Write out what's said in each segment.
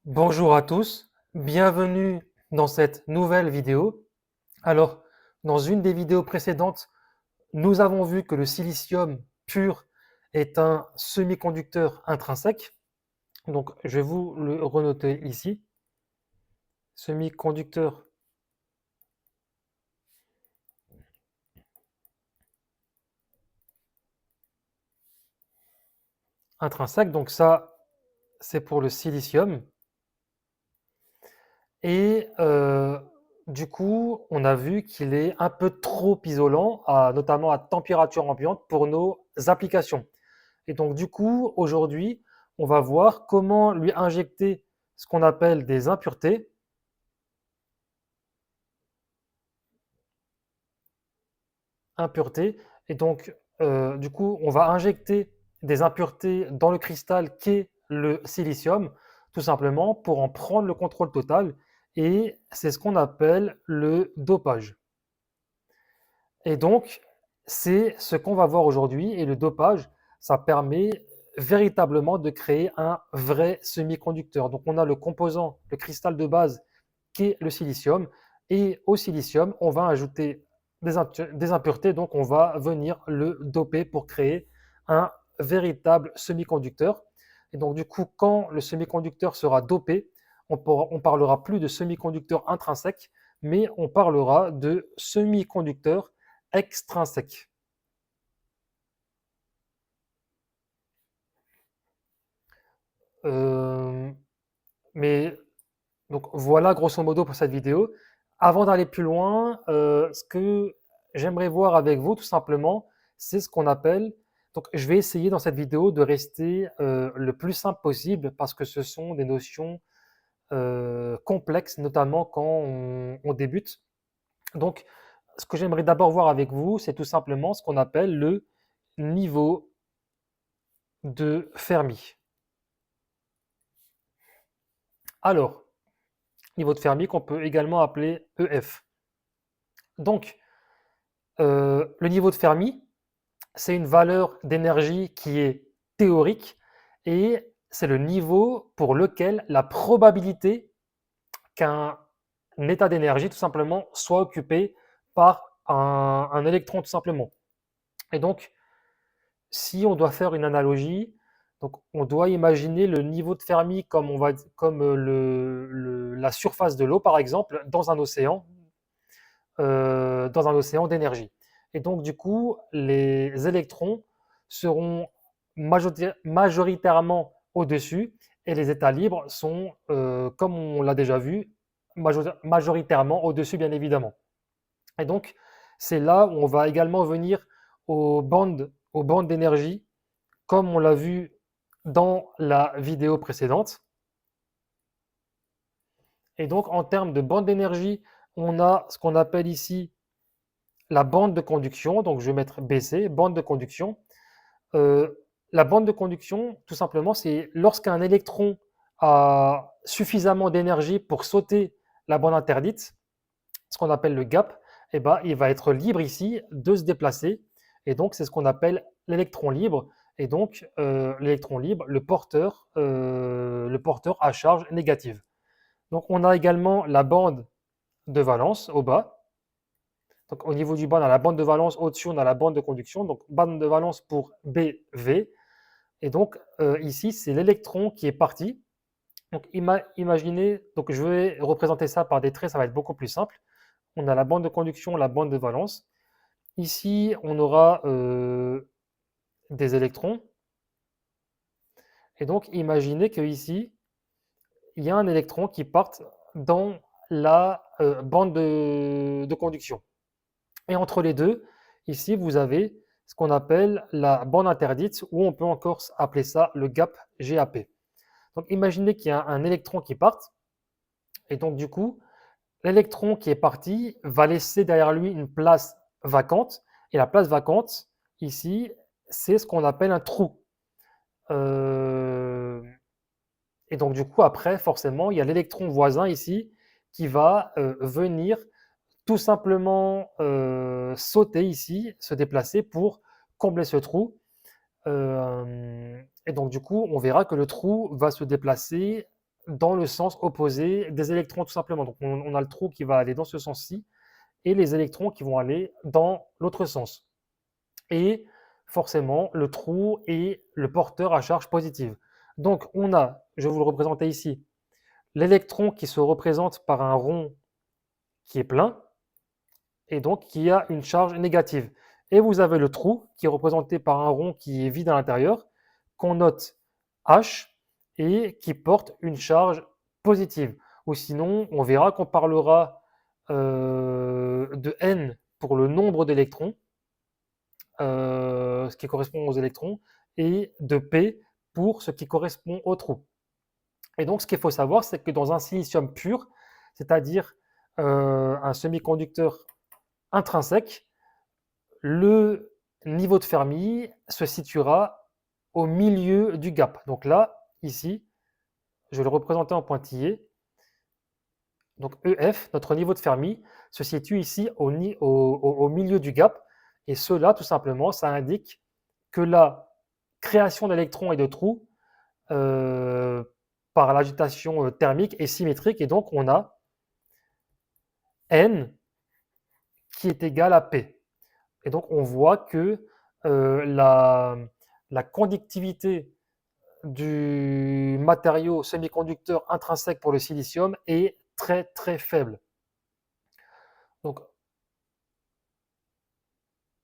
Bonjour à tous, bienvenue dans cette nouvelle vidéo. Alors, dans une des vidéos précédentes, nous avons vu que le silicium pur est un semi-conducteur intrinsèque. Donc, je vais vous le renoter ici. Semi-conducteur intrinsèque. Donc ça, c'est pour le silicium. Et du coup, on a vu qu'il est un peu trop isolant, notamment à température ambiante, pour nos applications. Et donc, du coup, aujourd'hui, on va voir comment lui injecter ce qu'on appelle des impuretés. Impuretés. Et donc, du coup, on va injecter des impuretés dans le cristal qu'est le silicium, tout simplement pour en prendre le contrôle total. Et c'est ce qu'on appelle le dopage. Et donc, c'est ce qu'on va voir aujourd'hui. Et le dopage, ça permet véritablement de créer un vrai semi-conducteur. Donc, on a le composant, le cristal de base qui est le silicium. Et au silicium, on va ajouter des impuretés. Donc, on va venir le doper pour créer un véritable semi-conducteur. Et donc, du coup, quand le semi-conducteur sera dopé, on parlera plus de semi-conducteur intrinsèque, mais on parlera de semi-conducteur extrinsèque. Euh, mais donc voilà grosso modo pour cette vidéo. Avant d'aller plus loin, ce que j'aimerais voir avec vous tout simplement, c'est ce qu'on appelle. Donc je vais essayer dans cette vidéo de rester le plus simple possible parce que ce sont des notions complexes, notamment quand on débute. Donc ce que j'aimerais d'abord voir avec vous, c'est tout simplement ce qu'on appelle le niveau de Fermi. Alors, niveau de Fermi qu'on peut également appeler EF. Donc, le niveau de Fermi, c'est une valeur d'énergie qui est théorique et c'est le niveau pour lequel la probabilité qu'un état d'énergie, tout simplement, soit occupé par un électron, tout simplement. Et donc, si on doit faire une analogie, donc on doit imaginer le niveau de Fermi comme la surface de l'eau, par exemple, dans un océan d'énergie. Et donc, du coup, les électrons seront majoritairement au-dessus et les états libres sont, comme on l'a déjà vu, majoritairement au-dessus, bien évidemment. Et donc, c'est là où on va également venir aux bandes d'énergie, comme on l'a vu dans la vidéo précédente. Et donc, en termes de bande d'énergie, on a ce qu'on appelle ici la bande de conduction. Donc, je vais mettre BC, bande de conduction. Euh, la bande de conduction, tout simplement, c'est lorsqu'un électron a suffisamment d'énergie pour sauter la bande interdite, ce qu'on appelle le gap, eh ben, il va être libre ici de se déplacer. Et donc, c'est ce qu'on appelle l'électron libre. Et donc, l'électron libre, le porteur à charge négative. Donc, on a également la bande de valence au bas. Donc, au niveau du bas, on a la bande de valence. Au-dessus, on a la bande de conduction. Donc, bande de valence pour BV. Et donc, ici, c'est l'électron qui est parti. Donc, imaginez, donc je vais représenter ça par des traits, ça va être beaucoup plus simple. On a la bande de conduction, la bande de valence. Ici, on aura des électrons. Et donc, imaginez qu'ici, il y a un électron qui parte dans la bande de conduction. Et entre les deux, ici, vous avez ce qu'on appelle la bande interdite, ou on peut encore appeler ça le gap GAP. Donc, imaginez qu'il y a un électron qui parte, et donc du coup, l'électron qui est parti va laisser derrière lui une place vacante, et la place vacante, ici, c'est ce qu'on appelle un trou. Euh, et donc du coup, après, forcément, il y a l'électron voisin ici qui va venir tout simplement sauter ici, se déplacer pour combler ce trou. Et donc du coup, on verra que le trou va se déplacer dans le sens opposé des électrons tout simplement. Donc on a le trou qui va aller dans ce sens-ci et les électrons qui vont aller dans l'autre sens. Et forcément, le trou est le porteur à charge positive. Donc on a, je vais vous le représenter ici, l'électron qui se représente par un rond qui est plein et donc qui a une charge négative. Et vous avez le trou qui est représenté par un rond qui est vide à l'intérieur, qu'on note H et qui porte une charge positive. Ou sinon, on verra qu'on parlera de N pour le nombre d'électrons, ce qui correspond aux électrons, et de P pour ce qui correspond au trou. Et donc, ce qu'il faut savoir, c'est que dans un silicium pur, c'est-à-dire un semi-conducteur intrinsèque, le niveau de Fermi se situera au milieu du gap. Donc là, ici, je vais le représenter en pointillé. Donc EF, notre niveau de Fermi, se situe ici au milieu du gap. Et cela, tout simplement, ça indique que la création d'électrons et de trous par l'agitation thermique est symétrique. Et donc, on a N qui est égal à P. Et donc, on voit que la conductivité du matériau semi-conducteur intrinsèque pour le silicium est très très faible. Donc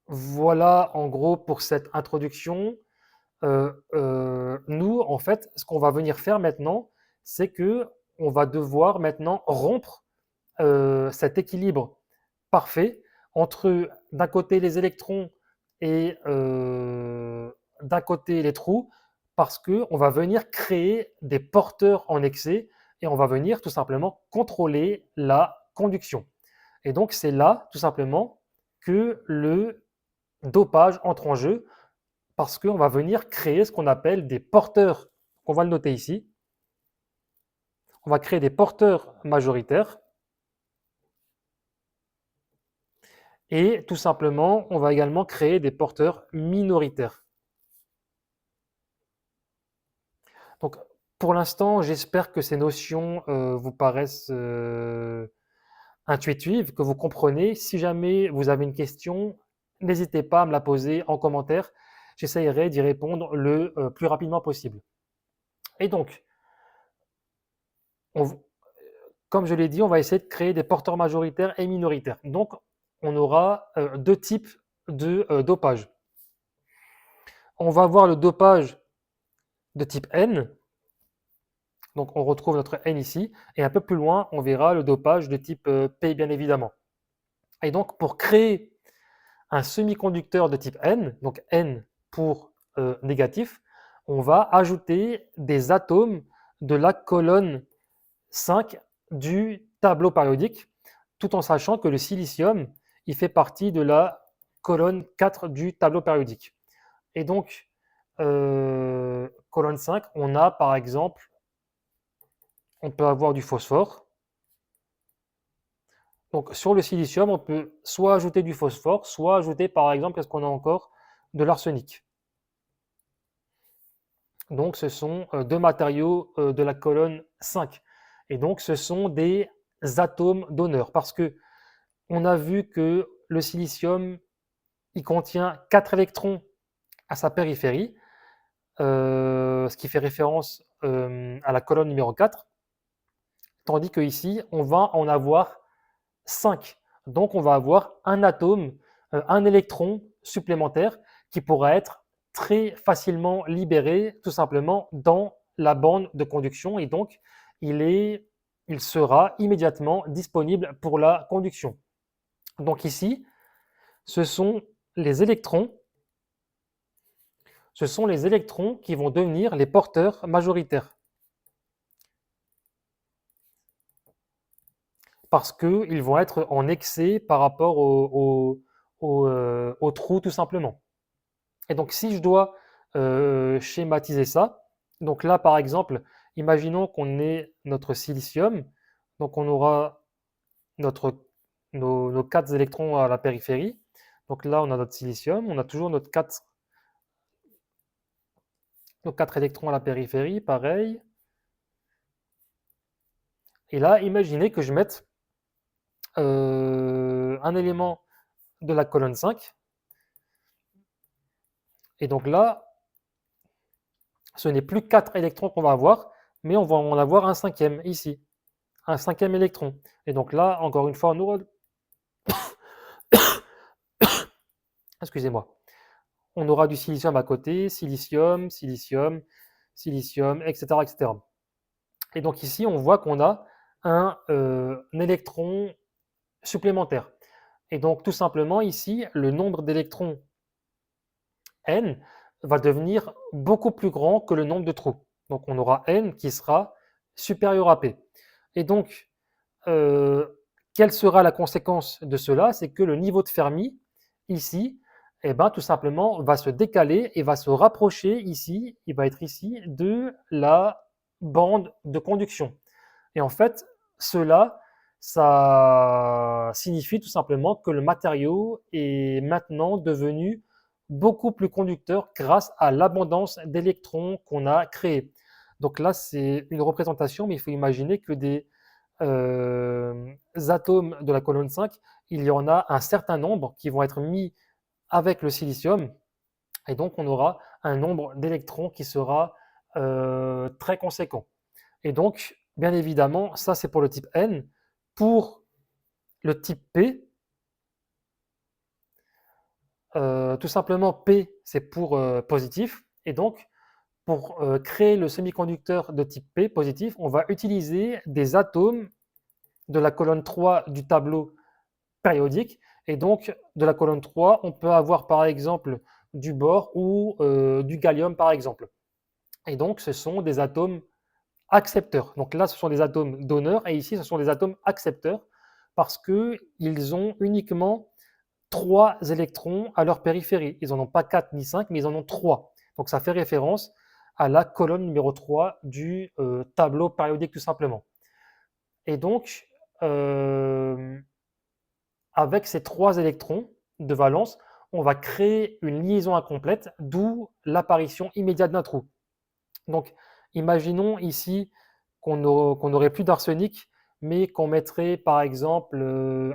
voilà en gros pour cette introduction. Nous, en fait, ce qu'on va venir faire maintenant, c'est que on va devoir maintenant rompre cet équilibre parfait entre d'un côté les électrons et d'un côté les trous, parce qu'on va venir créer des porteurs en excès et on va venir tout simplement contrôler la conduction. Et donc c'est là tout simplement que le dopage entre en jeu, parce qu'on va venir créer ce qu'on appelle des porteurs. On va le noter ici. On va créer des porteurs majoritaires. Et tout simplement, on va également créer des porteurs minoritaires. Donc, pour l'instant, j'espère que ces notions vous paraissent intuitives, que vous comprenez. Si jamais vous avez une question, n'hésitez pas à me la poser en commentaire. J'essaierai d'y répondre le plus rapidement possible. Et donc, comme je l'ai dit, on va essayer de créer des porteurs majoritaires et minoritaires. Donc, on aura deux types de dopage. On va avoir le dopage de type N. Donc, on retrouve notre N ici. Et un peu plus loin, on verra le dopage de type P, bien évidemment. Et donc, pour créer un semi-conducteur de type N, donc N pour négatif, on va ajouter des atomes de la colonne 5 du tableau périodique, tout en sachant que le silicium, il fait partie de la colonne 4 du tableau périodique. Et donc, colonne 5, on a par exemple, on peut avoir du phosphore. Donc sur le silicium, on peut soit ajouter du phosphore, soit ajouter par exemple, est-ce qu'on a encore de l'arsenic. Donc ce sont deux matériaux de la colonne 5. Et donc ce sont des atomes d'honneur, parce que on a vu que le silicium, il contient 4 électrons à sa périphérie, ce qui fait référence à la colonne numéro 4, tandis qu'ici, on va en avoir 5. Donc on va avoir un atome, un électron supplémentaire qui pourra être très facilement libéré tout simplement dans la bande de conduction et donc il sera immédiatement disponible pour la conduction. Donc ici, ce sont les électrons qui vont devenir les porteurs majoritaires. Parce qu'ils vont être en excès par rapport au trou tout simplement. Et donc si je dois schématiser ça, donc là par exemple, imaginons qu'on ait notre silicium, donc on aura nos 4 électrons à la périphérie. Donc là on a notre silicium, on a toujours nos 4 électrons à la périphérie, pareil. Et là, imaginez que je mette un élément de la colonne 5. Et donc là, ce n'est plus 4 électrons qu'on va avoir, mais on va en avoir un cinquième ici, un cinquième électron. Et donc là, encore une fois, on aura, excusez-moi, on aura du silicium à côté, silicium, silicium, silicium, etc., etc. Et donc ici, on voit qu'on a un électron supplémentaire. Et donc tout simplement ici, le nombre d'électrons n va devenir beaucoup plus grand que le nombre de trous. Donc on aura n qui sera supérieur à p. Et donc, euh, quelle sera la conséquence de cela? C'est que le niveau de Fermi, ici, eh ben, tout simplement, va se décaler et va se rapprocher ici, il va être ici, de la bande de conduction. Et en fait, cela, ça signifie tout simplement que le matériau est maintenant devenu beaucoup plus conducteur grâce à l'abondance d'électrons qu'on a créés. Donc là, c'est une représentation, mais il faut imaginer que des atomes de la colonne 5, il y en a un certain nombre qui vont être mis avec le silicium, et donc on aura un nombre d'électrons qui sera très conséquent. Et donc, bien évidemment, ça c'est pour le type N. Pour le type P, tout simplement P c'est pour positif. Et donc, pour créer le semi-conducteur de type P positif, on va utiliser des atomes de la colonne 3 du tableau périodique. Et donc, de la colonne 3, on peut avoir par exemple du bore ou du gallium par exemple. Et donc, ce sont des atomes accepteurs. Donc là, ce sont des atomes donneurs et ici, ce sont des atomes accepteurs parce qu'ils ont uniquement 3 électrons à leur périphérie. Ils n'en ont pas 4 ni 5, mais ils en ont 3. Donc ça fait référence à la colonne numéro 3 du tableau périodique tout simplement. Et donc, avec ces 3 électrons de valence, on va créer une liaison incomplète, d'où l'apparition immédiate d'un trou. Donc, imaginons ici qu'on n'aurait plus d'arsenic, mais qu'on mettrait par exemple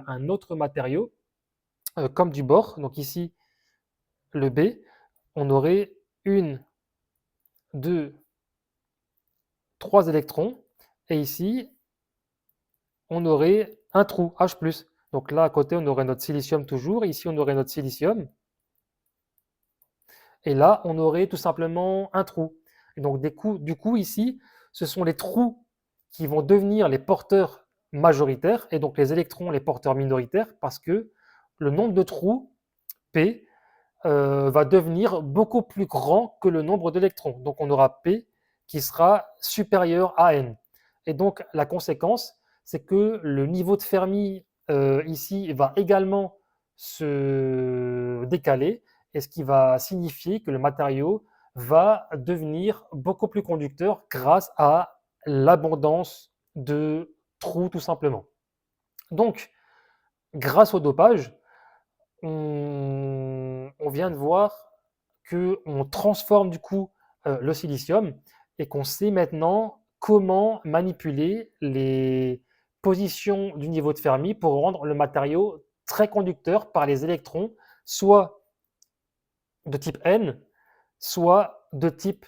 un autre matériau, comme du bore. Donc ici, le B, on aurait une, deux, trois électrons. Et ici, on aurait un trou, H+. Donc là, à côté, on aurait notre silicium toujours. Ici, on aurait notre silicium. Et là, on aurait tout simplement un trou. Et donc, du coup, ici, ce sont les trous qui vont devenir les porteurs majoritaires et donc les électrons les porteurs minoritaires parce que le nombre de trous, P, va devenir beaucoup plus grand que le nombre d'électrons. Donc, on aura P qui sera supérieur à N. Et donc, la conséquence, c'est que le niveau de Fermi ici va également se décaler, et ce qui va signifier que le matériau va devenir beaucoup plus conducteur grâce à l'abondance de trous tout simplement. Donc, grâce au dopage, on vient de voir qu'on transforme du coup le silicium et qu'on sait maintenant comment manipuler les positions du niveau de Fermi pour rendre le matériau très conducteur par les électrons, soit de type N, soit de type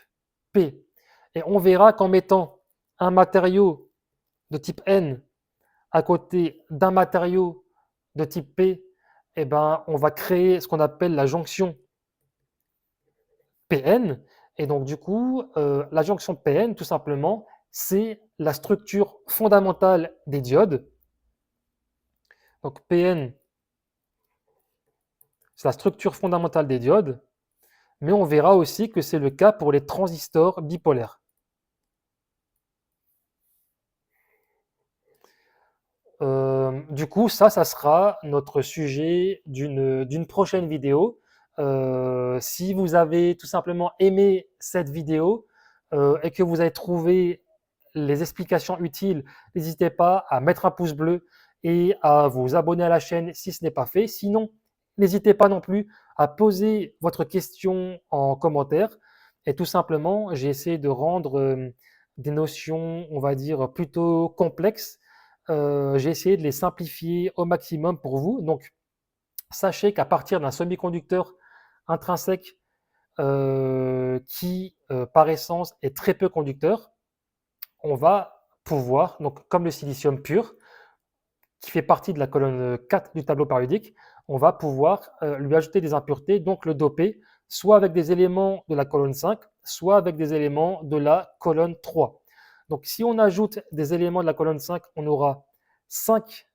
P. Et on verra qu'en mettant un matériau de type N à côté d'un matériau de type P, eh ben, on va créer ce qu'on appelle la jonction PN. Et donc, du coup, la jonction PN, tout simplement, c'est la structure fondamentale des diodes. Donc, PN, c'est la structure fondamentale des diodes, mais on verra aussi que c'est le cas pour les transistors bipolaires. Du coup, ça sera notre sujet d'une prochaine vidéo. Si vous avez tout simplement aimé cette vidéo et que vous avez trouvé les explications utiles, n'hésitez pas à mettre un pouce bleu et à vous abonner à la chaîne si ce n'est pas fait. Sinon, n'hésitez pas non plus à poser votre question en commentaire. Et tout simplement, j'ai essayé de rendre des notions, on va dire, plutôt complexes. J'ai essayé de les simplifier au maximum pour vous. Donc, sachez qu'à partir d'un semi-conducteur intrinsèque qui, par essence, est très peu conducteur, on va pouvoir, donc comme le silicium pur, qui fait partie de la colonne 4 du tableau périodique, on va pouvoir lui ajouter des impuretés, donc le doper, soit avec des éléments de la colonne 5, soit avec des éléments de la colonne 3. Donc si on ajoute des éléments de la colonne 5, on aura 5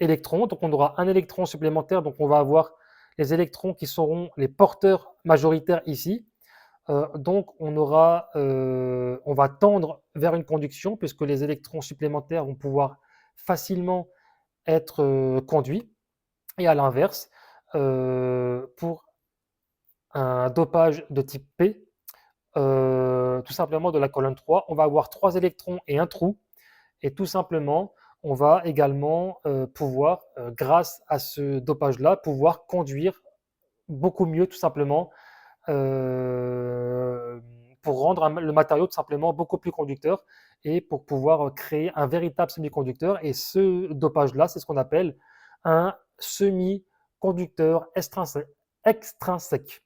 électrons, donc on aura un électron supplémentaire, donc on va avoir les électrons qui seront les porteurs majoritaires ici. Donc on va tendre vers une conduction puisque les électrons supplémentaires vont pouvoir facilement être conduits. Et à l'inverse, pour un dopage de type P, tout simplement de la colonne 3, on va avoir 3 électrons et un trou. Et tout simplement, on va également pouvoir, grâce à ce dopage-là, pouvoir conduire beaucoup mieux, tout simplement, euh, pour rendre le matériau tout simplement beaucoup plus conducteur et pour pouvoir créer un véritable semi-conducteur. Et ce dopage-là, c'est ce qu'on appelle un semi-conducteur extrinsèque.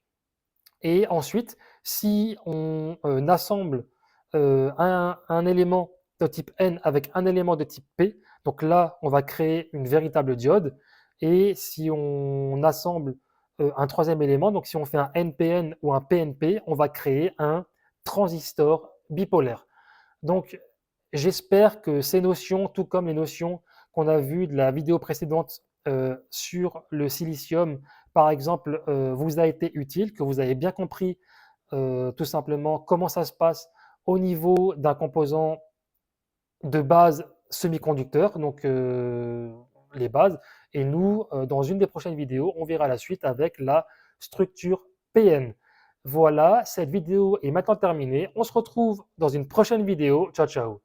Et ensuite, si on assemble un élément de type N avec un élément de type P, donc là, on va créer une véritable diode. Et si on assemble un troisième élément, donc si on fait un NPN ou un PNP, on va créer un transistor bipolaire. Donc, j'espère que ces notions, tout comme les notions qu'on a vues de la vidéo précédente sur le silicium, par exemple, vous a été utile, que vous avez bien compris tout simplement comment ça se passe au niveau d'un composant de base semi-conducteur, donc les bases. Et nous, dans une des prochaines vidéos, on verra la suite avec la structure PN. Voilà, cette vidéo est maintenant terminée. On se retrouve dans une prochaine vidéo. Ciao, ciao.